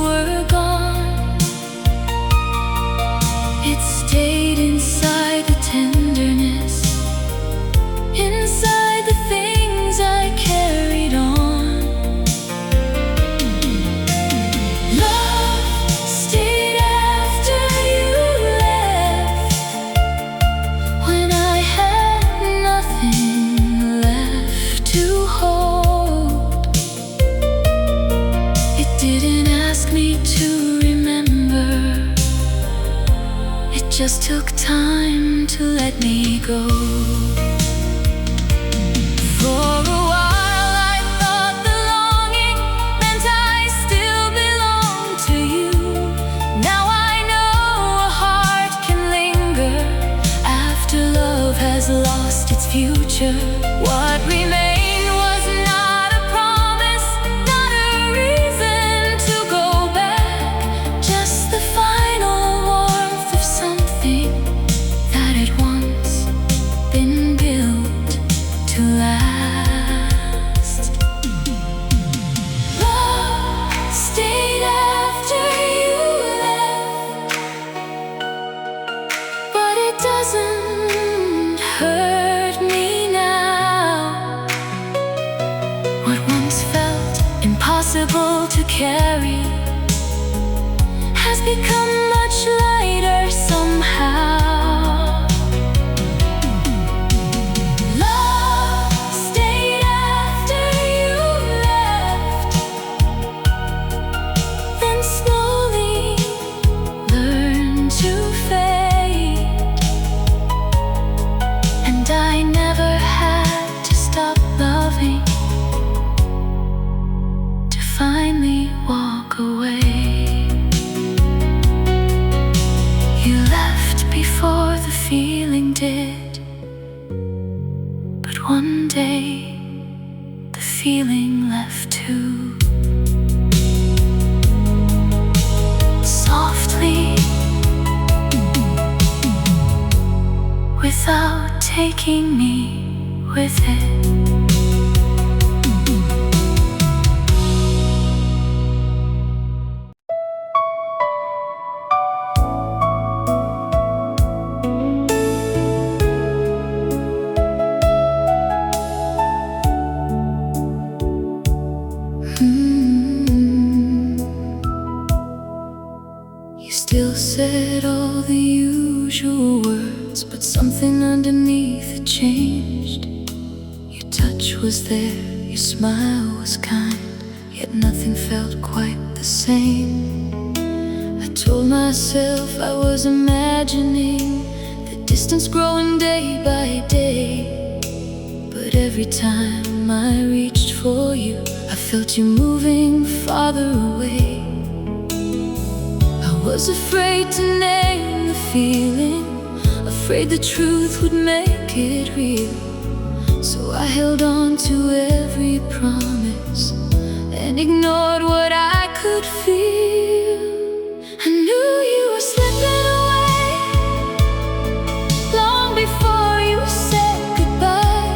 were gone. It stayed inside the tenderness, inside the things I carried on. Just took time to let me go. For a while I thought the longing meant I still belonged to you. Now I know a heart can linger after love has lost its future. What remained was not a promise, not a reason to go back, just the final warmth of something that had once been built to last. Love stayed after you left, but it doesn't hurt me now. What once felt impossible to carry has become much lighter somehow. Love stayed after you left, then slowly learned to fade. And I never had to stop loving to finally walk away. You left before the feeling did, but one day the feeling left too. Softly, without taking me with it. You still said all the usual words, but something underneath had changed. Your touch was there, your smile was kind, yet nothing felt quite the same. I told myself I was imagining the distance growing day by day, but every time I reached for you, I felt you moving farther away. I was afraid to name the feeling, afraid the truth would make it real. So I held on to every promise and ignored what I could feel. I knew you were slipping away long before you said goodbye.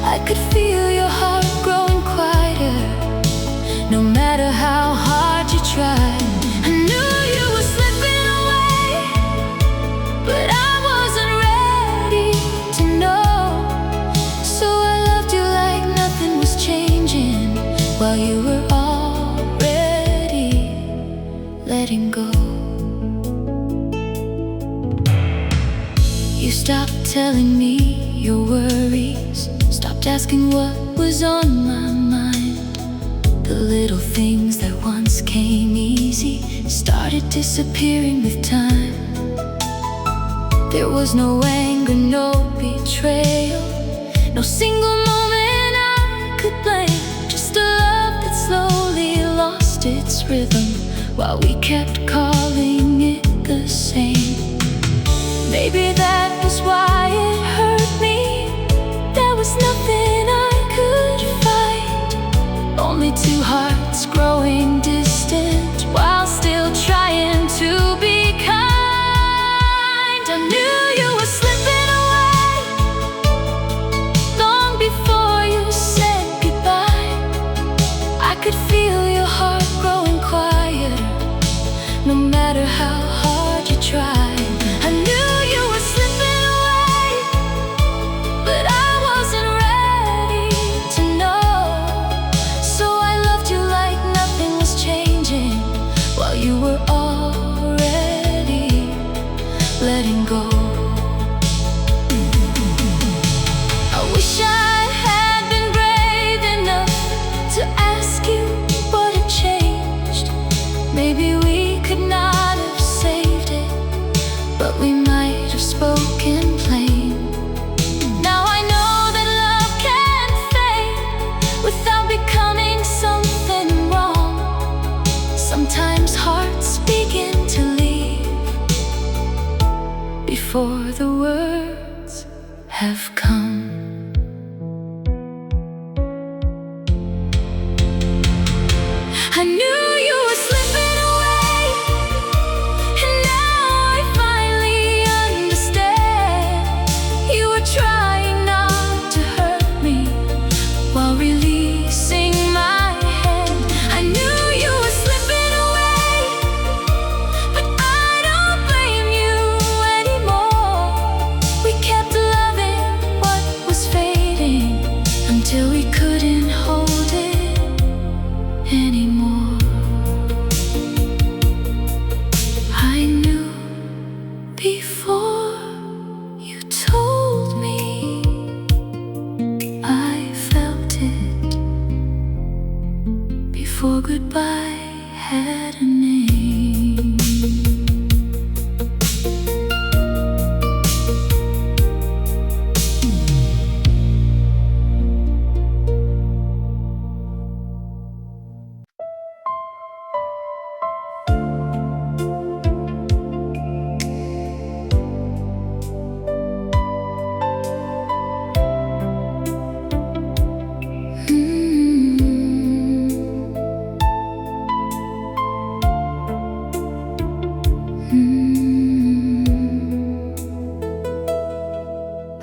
I could feel your heart growing quieter, no matter how hard you tried. I knew you were slipping away, but I wasn't ready to know. So I loved you like nothing was changing, while you were already letting go. You stopped telling me your worries, stopped asking what was on my mind. The little things that once came easy started disappearing with time. There was no anger anger, no betrayal, no single moment I could blame. Just a love that slowly lost its rhythm while we kept calling it the same. Maybe that was why it hurt me. There was nothing I could fight, only two hearts growing distant while still trying to be kind. I knew you were slipping away long before you said goodbye. I could feel your heart growing quieter, no matter how hard you tried. I knew you were slipping away, but I wasn't ready to know. So I loved you like nothing was changing while you were already letting go. I wish I had been brave enough to ask you what had changed. Maybe we could not have saved it, but we might have spoken plain. Now I know that love can fade without becoming something wrong. Sometimes hearts begin to leave before the words have come. I knew you were slipping away, and now I finally understand. You were trying not to hurt me while releasing my hand. I knew you were slipping away, but I don't blame you anymore. We kept loving what was fading until we couldn't hold it anymore. I knew before you told me, I felt it before goodbye had a name.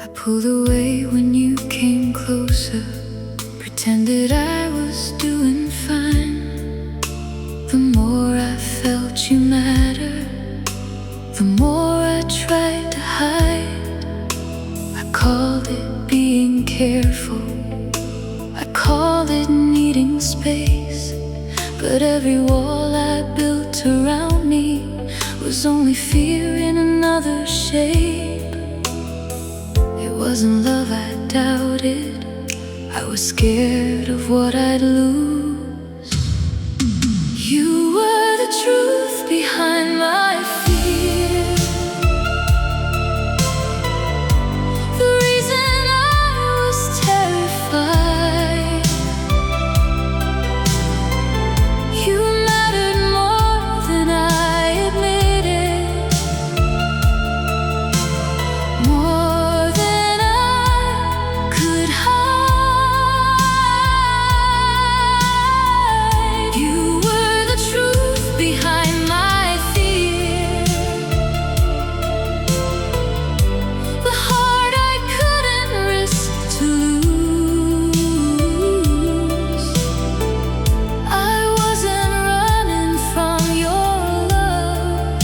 I pulled away when you came closer, pretended I was doing fine. The more I felt you matter, the more I tried to hide. I called it being careful, I called it needing space, but every wall I built around me was only fear in another shape. It wasn't love I doubted, I was scared of what I'd lose. You were the truth behind my fear, the reason I was terrified. You mattered more than I admitted, more than I could hide. You were the truth behind my fear, the heart I couldn't risk to lose. I wasn't running from your love,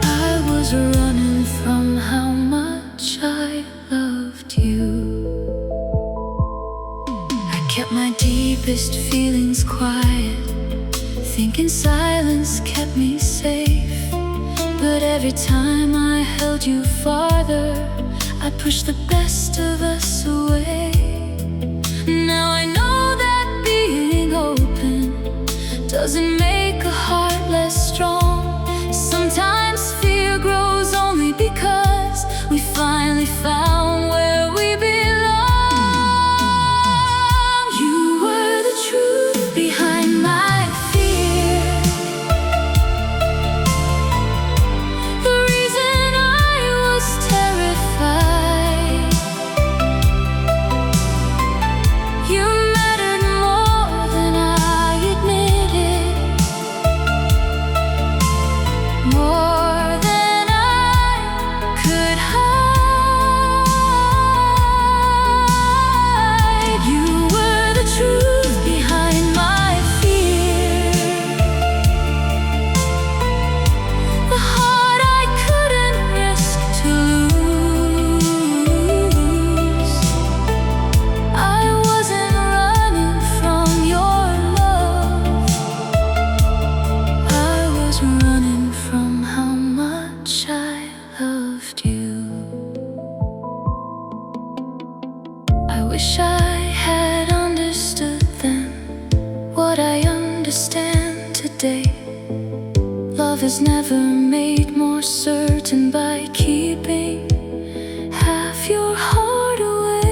I was running from how much I loved you. I kept my deepest feelings quiet, thinking silence kept me safe. But every time I held you farther, I pushed the best of us away. Now I know that being open doesn't make a heart less strong. Sometimes fear grows only because Wish I had understood then what I understand today. Love is never made more certain by keeping half your heart away.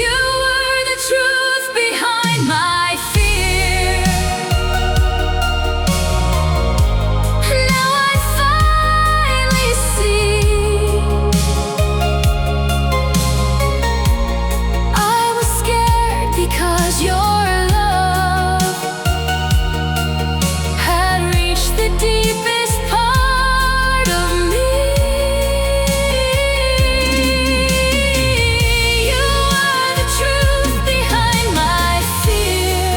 You were the truth behind my fear. Now I finally see I was scared because your love had reached the deepest part of me. You are the truth behind my fear,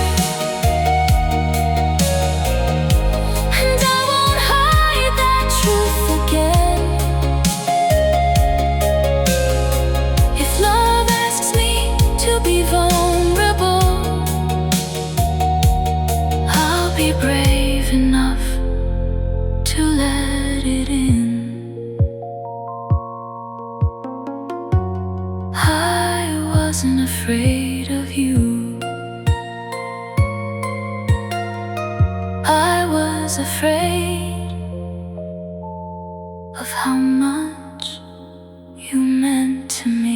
and I won't hide that truth again. If love asks me to be vulnerable, I'll be brave enough to let it in. I wasn't afraid of you. I was afraid of how much you meant to me.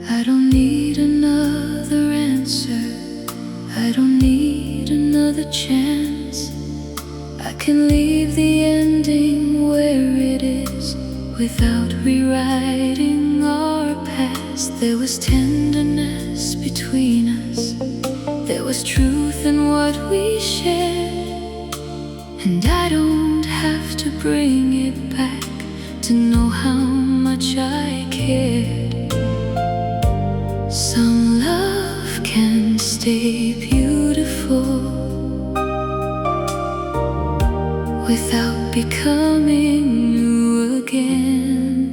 I don't need another answer. I don't need another chance. I can leave the ending where it is without rewriting our past. There was tenderness between us. There was truth in what we shared, and I don't have to bring it back to know how much I cared. Some love can stay beautiful without becoming new again.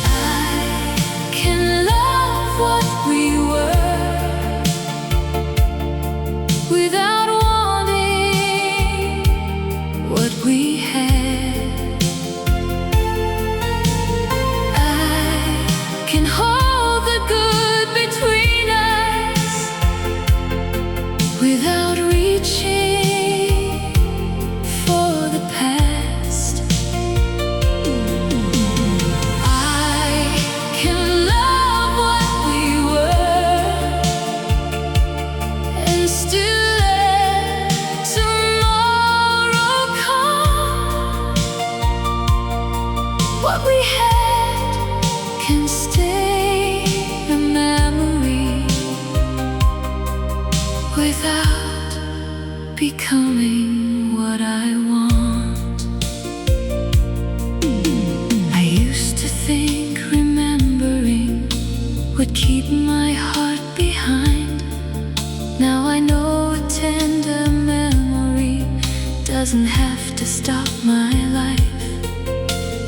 I can love what we were without wanting what we had. I can hold the good between us without reaching for the past. I can love what we were and still let tomorrow come. What we had can stay a memory without becoming what I want. I used to think remembering would keep my heart behind. Now I know a tender memory doesn't have to stop my life.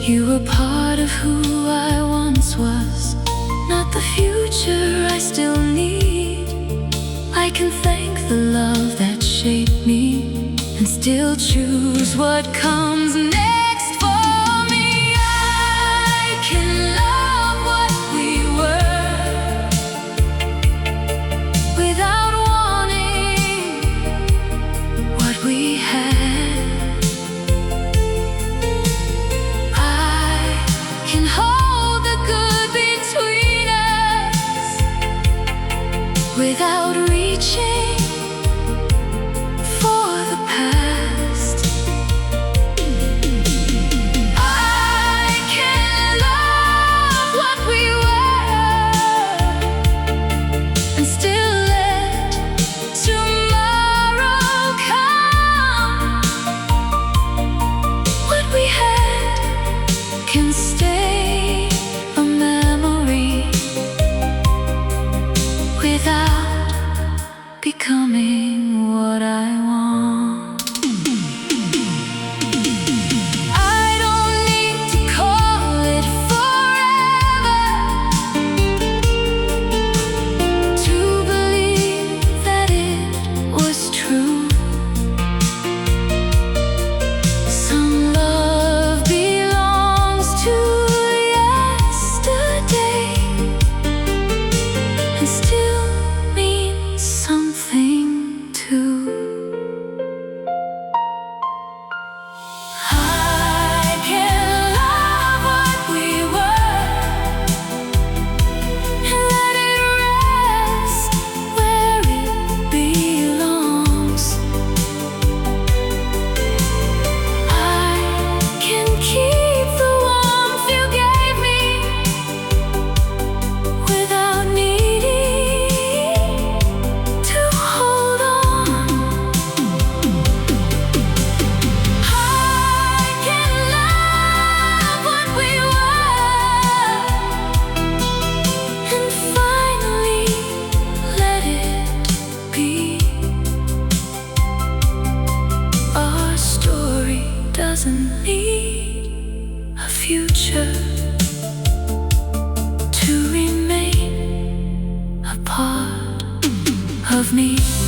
You were part of who I once was, not the future I still need. I can thank the love that shaped me and still choose what comes next for me. I can love what we were without wanting what we had. I can hold the good between us without reaching for the past. I can love what we were and still let tomorrow come. What we had can stay future to remain a part of me.